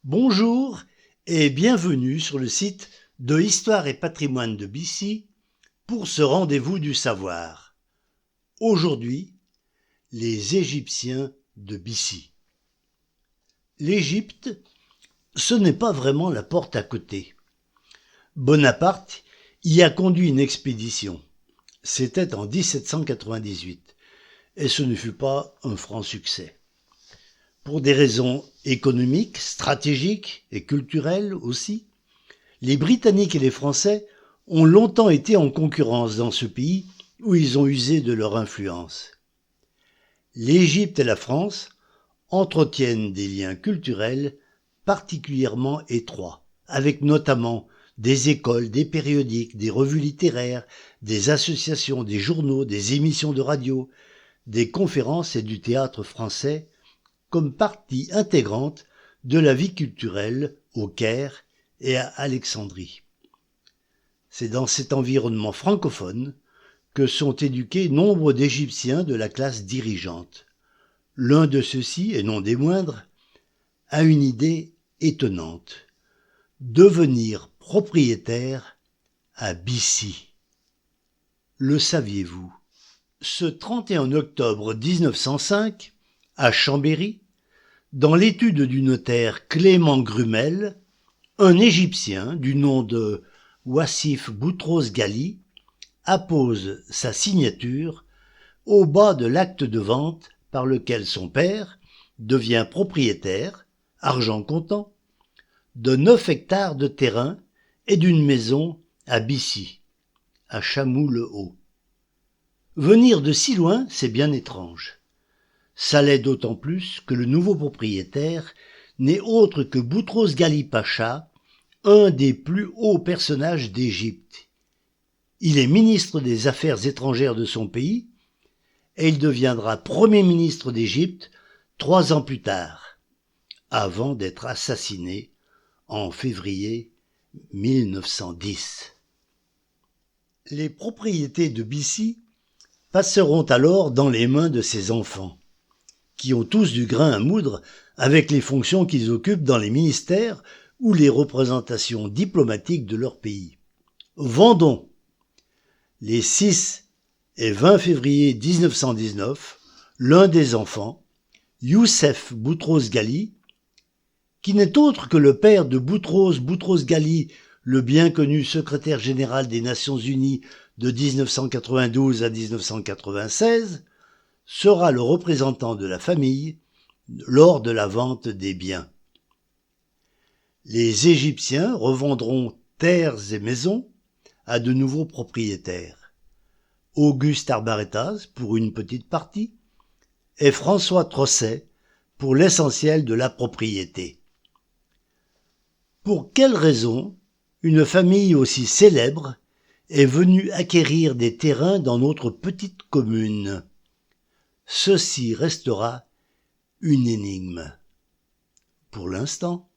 Bonjour et bienvenue sur le site de Histoire et Patrimoine de Bissy pour ce rendez-vous du savoir. Aujourd'hui, les Égyptiens de Bissy. L'Égypte, ce n'est pas vraiment la porte à côté. Bonaparte y a conduit une expédition. C'était en 1798 et ce ne fut pas un franc succès. Pour des raisons économiques, stratégiques et culturelles aussi, les Britanniques et les Français ont longtemps été en concurrence dans ce pays où ils ont usé de leur influence. L'Égypte et la France entretiennent des liens culturels particulièrement étroits, avec notamment des écoles, des périodiques, des revues littéraires, des associations, des journaux, des émissions de radio, des conférences et du théâtre français, comme partie intégrante de la vie culturelle au Caire et à Alexandrie. C'est dans cet environnement francophone que sont éduqués nombre d'Égyptiens de la classe dirigeante. L'un de ceux-ci, et non des moindres, a une idée étonnante: devenir propriétaire à Bissy. Le saviez-vous? Ce 31 octobre 1905, à Chambéry, dans l'étude du notaire Clément Grumel, un Égyptien du nom de Wassif Boutros-Ghali appose sa signature au bas de l'acte de vente par lequel son père devient propriétaire, argent comptant, de 9 hectares de terrain et d'une maison à Bissy, à Chamoux-le-Haut. Venir de si loin, c'est bien étrange. Ça l'est d'autant plus que le nouveau propriétaire n'est autre que Boutros-Ghali Pacha, un des plus hauts personnages d'Égypte. Il est ministre des Affaires étrangères de son pays et il deviendra Premier ministre d'Égypte 3 ans plus tard, avant d'être assassiné en février 1910. Les propriétés de Bissy passeront alors dans les mains de ses enfants, qui ont tous du grain à moudre avec les fonctions qu'ils occupent dans les ministères ou les représentations diplomatiques de leur pays. Vendons. Les 6 et 20 février 1919, l'un des enfants, Youssef Boutros-Ghali, qui n'est autre que le père de Boutros Boutros-Ghali, le bien connu secrétaire général des Nations Unies de 1992 à 1996, sera le représentant de la famille lors de la vente des biens. Les Égyptiens revendront terres et maisons à de nouveaux propriétaires. Auguste Arbaretas pour une petite partie et François Trosset pour l'essentiel de la propriété. Pour quelle raison une famille aussi célèbre est venue acquérir des terrains dans notre petite commune? Ceci restera une énigme. Pour l'instant.